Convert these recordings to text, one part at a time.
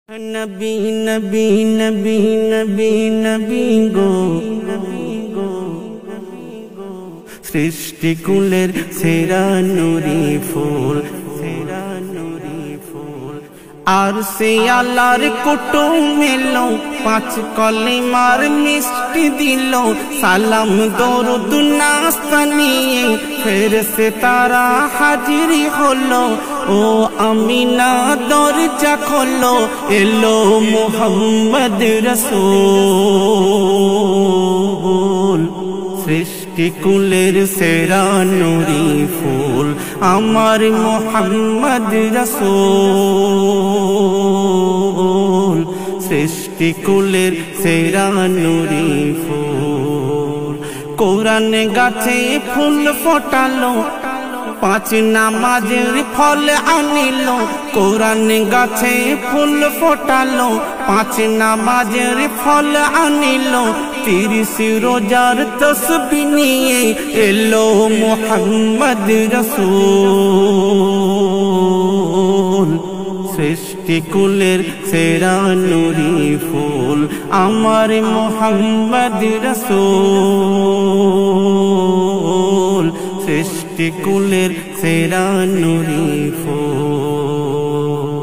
नबी नबी नबी नबी नबी गो सृष्टि कुलेर सेरा नूरी फूल are से आलार कुटुम yellow पाँच कलिमार मिष्टि दिलो सालाम दरुद नास्ता निये फिर से तारा हाजिरी हलो ओ आमिना दरजा खोलो एलो मुहम्मद रसूल सृष्टि कुलेर सेरा नूरी फूल आमार मुहम्मद रसूल सृष्टि कुलेर सेरा नूरी फूल कुरान गाछे फूल फोटालो पाँच नामाजेर फल आनिलो कुरान गाछे फूल फोटालो पाँच नामाजेर फल आनिलो 30 रोजार तस्बीह निये एलो मुहम्मद रसूल सृष्टि कुलेर सेरा नूरी फूल आमार मुहम्मद रसूल सृष्टि कुलेर सेरा नूरी फूल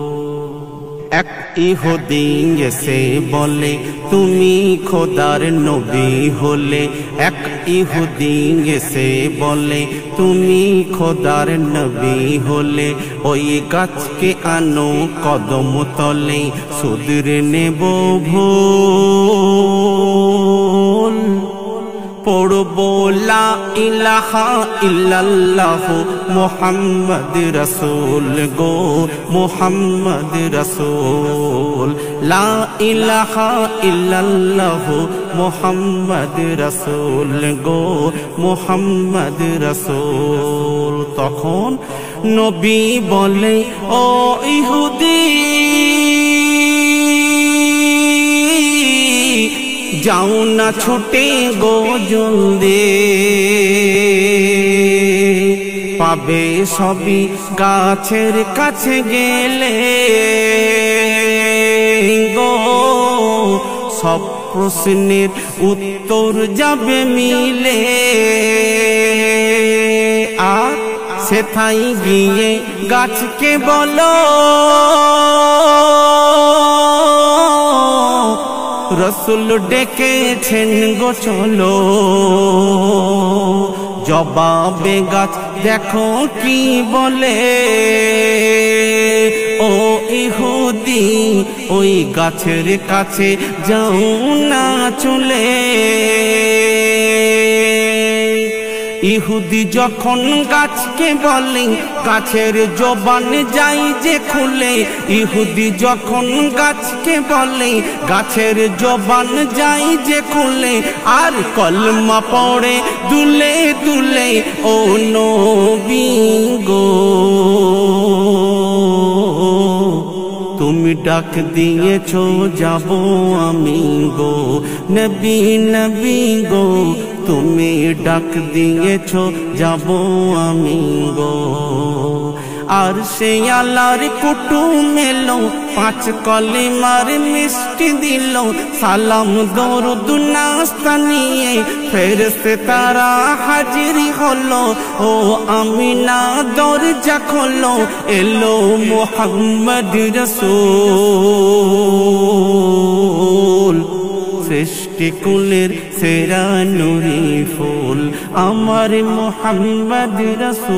एक इहुदी से बोले तुमी खोदार नबी होले एक इहुदी से बोले तुमी खोदार नबी होले ओई गाछ के आनो कदम तले सुधरे नेबो भूल पढ़बो ला इलाहा इल्लल्लाह मुहम्मद रसूल गो मुहम्मद रसूल ला इलाहा इल्लल्लाह मुहम्मद रसूल गो मुहम्मद रसूल तखन नबी बोले ओ इहुदी जाओ ना छुटे गो जल्दी पाबे सभी गाछेर काछे गेले गो सब प्रश्नेर उत्तर जाबे मिले आर सेथाई गिये गाछ के बोलो रसूल डेकेछेन गो चलो जवाबे गाछ देखो की बोले ओ इहुदी ओई गाछेर काछे जाओ ना चले इहुदी जखन गाछ के बोले गाछेर जबान जाई जे खुले इहुदी जखन गाछ के बोले गाछेर जबान जाई जे खुले आर कलमा पड़े दुले दुले ओ नबी गो तुमी डाक दिएछो जाबो आमी गो नबी नबी गो तुमी डाक दिएछो जाबो आमी गो आर से आलार कुटुम एलो पाँच कलिमार मिष्टि दिलो सालाम दरुद नास्ता निये फेरेस्ते तारा हाजिरी हलो ओ आमिना दरजा खोलो एलो मुहम्मद रसूल सृष्टि कुलेर सेरा नूरी फूल आमार मुहम्मद रसूल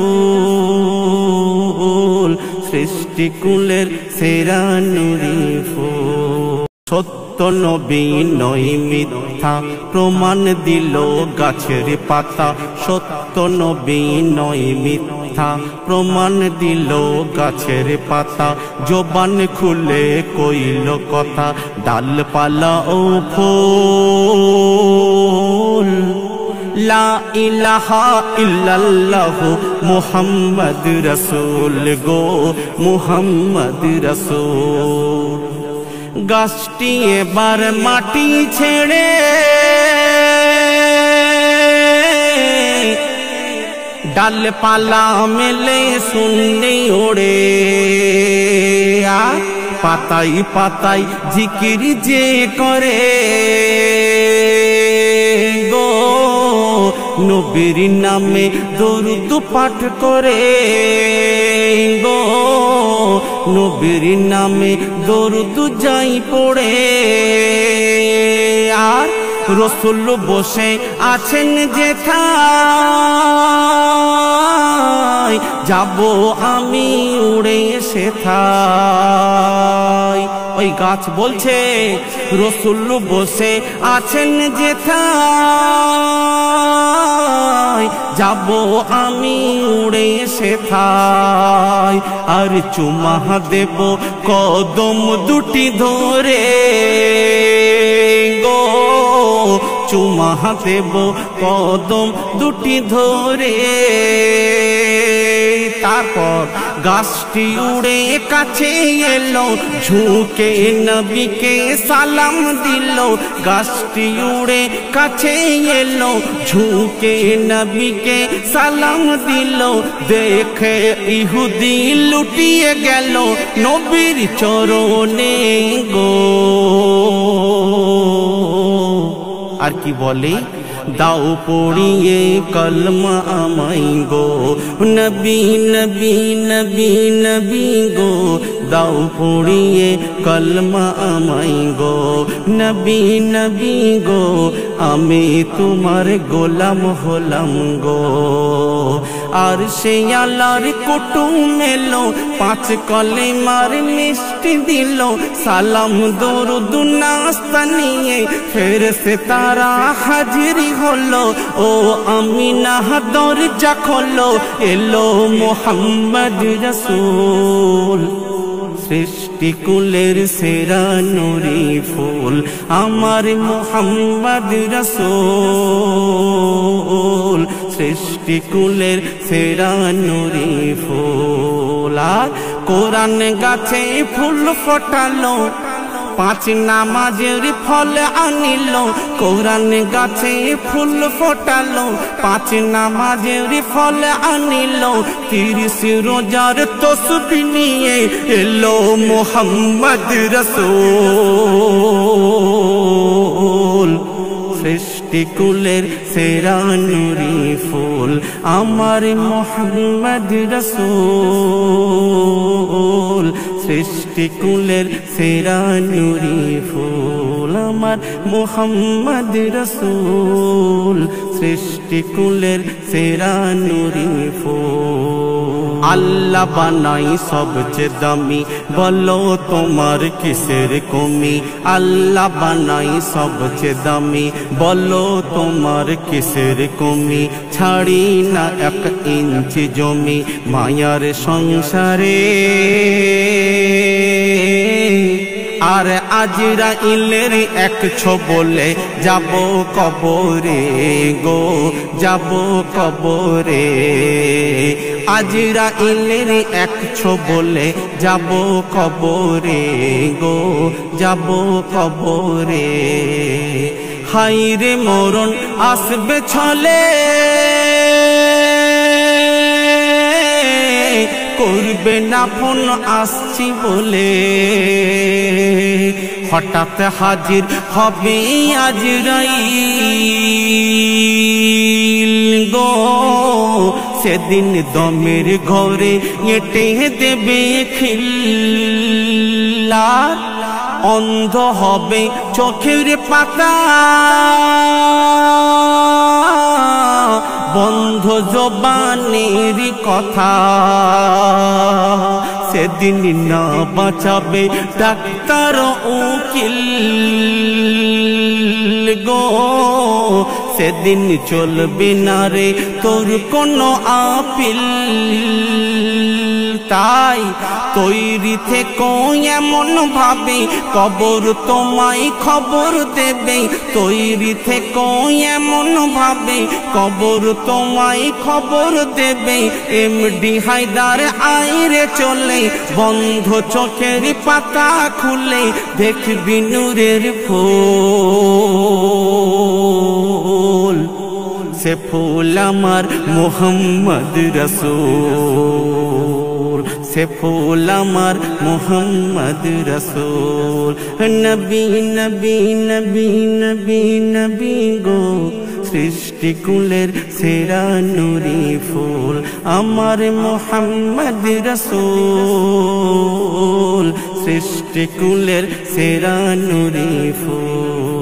सृष्टि कुलेर सेरा नूरी फूल सत्य नबी नय मिथ्या प्रमाण दिलो गाछेर पाता सत्य नबी नय मिथ्या प्रमाण दिलो गाछेर पाता जबान खुले कइलो कथा डालपाला ओ फूल ला इलाहा इल्लल्लाह मुहम्मद रसूल गो मुहम्मद रसूल गाछटी एबार माटी छेड़े डालपाला मेले सुनने ओड़े পাতায় পাতায় জিকির যে করে গো, নবীর নামে দরুদ পাঠ করে গো, নবীর নামে দরুদ যাই পড়ে। আর রাসূল বসে আছেন যেথায়, যাব আমি উড়ে সেথায়। ওই গাছ বলছে রাসূল বসে আছেন যেথায়, যাব আমি উড়ে সেথায়। আর চুমা দেব কদম দুটি ধরে গো, চুমা দেব কদম দুটি ধরে। তারপর গাছটি উড়ে কাছে এলো, ঝুঁকে নবীকে সালাম দিল। গাছটি উড়ে কাছে এলো, ঝুঁকে নবীকে সালাম দিল। দেখে ইহুদি লুটিয়ে গেল নবীর চরণে গো। আর কি বলে, দাও পড়িয়ে কলমা আমায় গো, নবী নবী নবী নবী গো, দাও পড়িয়ে কলমা আমায় গো, নবী নবী গো, আমি তোমার গোলাম হলাম গো। আর সে আল্লাহর কুটুম এলো, পাঁচ কলেমার মিষ্টি দিল। সালাম দরুদ নাস্তা নিয়ে ফেরেশতারা হাজির হলো। ও আমিনা দরজা খোলো, এলো মুহাম্মদ রাসূল। সৃষ্টি কুলের সেরা নুরি ফুল, আমার মুহাম্মদ রাসূল। সৃষ্টি কুলের সেরা নুরি ফুল। আর কোরআন গাছে ফুল ফোটালো, পাঁচ নামাজের ফল আনিল। কোরআন গাছে ফুল ফোটালো, পাঁচ নামাজের ফল আনিল। 30 রোজার তসবিহ নিয়ে এলো মুহাম্মদ রাসূল। সৃষ্টি কুলের সেরা নুরি ফুল, আমার মুহাম্মদ রাসূল। সৃষ্টি কুলের সেরা নুরি ফুল, আমার মুহাম্মদ রাসূল। সৃষ্টি কুলের সেরা নুরি ফুল। আল্লাহ বানাই সবচেয়ে দামি, বলো তোমার কিসের কমি। আল্লাহ বানাই সবচেয়ে দামি, বলো তোমার কিসের কমি। ছাড়ি না 1 ইঞ্চি জমি মায়ার সংসারে। আর আজরাইলের এক ছোবলে যাব কবরে গো, যাব কবরে। আজরাইলের এক ছোবলে যাব কবরে গো, যাব কবরে। হায়রে মরণ আসবে ছলে, করবে না ফোন আসছি বলে। হঠাৎ হাজির হবে আজরাইল গো, সেদিন দমের ঘরে এঁটে দেবে খিল্লা। অন্ধ হবে চোখের পাতা, বন্ধ জবানের কথা। সেদিন না বাঁচাবে ডাক্তার উকিল গো, সেদিন চলবে না রে তোর কোনো আপিল। তাই তৈরি থেকো এমন ভাবে, কবর তোমায় খবর দেবে। তৈরি থেকো এমন ভাবে, কবর তোমায় খবর দেবে। এমডি হায়দার আইরে চলে, বন্ধ চোখের পাতা খুলে দেখবি নূরের ফুল। সে ফুল আমার মুহাম্মদ রাসূল। ফুটেছে ফুল আমার মুহাম্মদ রাসূল। নবী নবী নবী নবী নবী গো সৃষ্টিকুলের সেরা নূরি ফুল আমার মুহাম্মদ রাসূল, সৃষ্টিকুলের সেরা নূরি ফুল।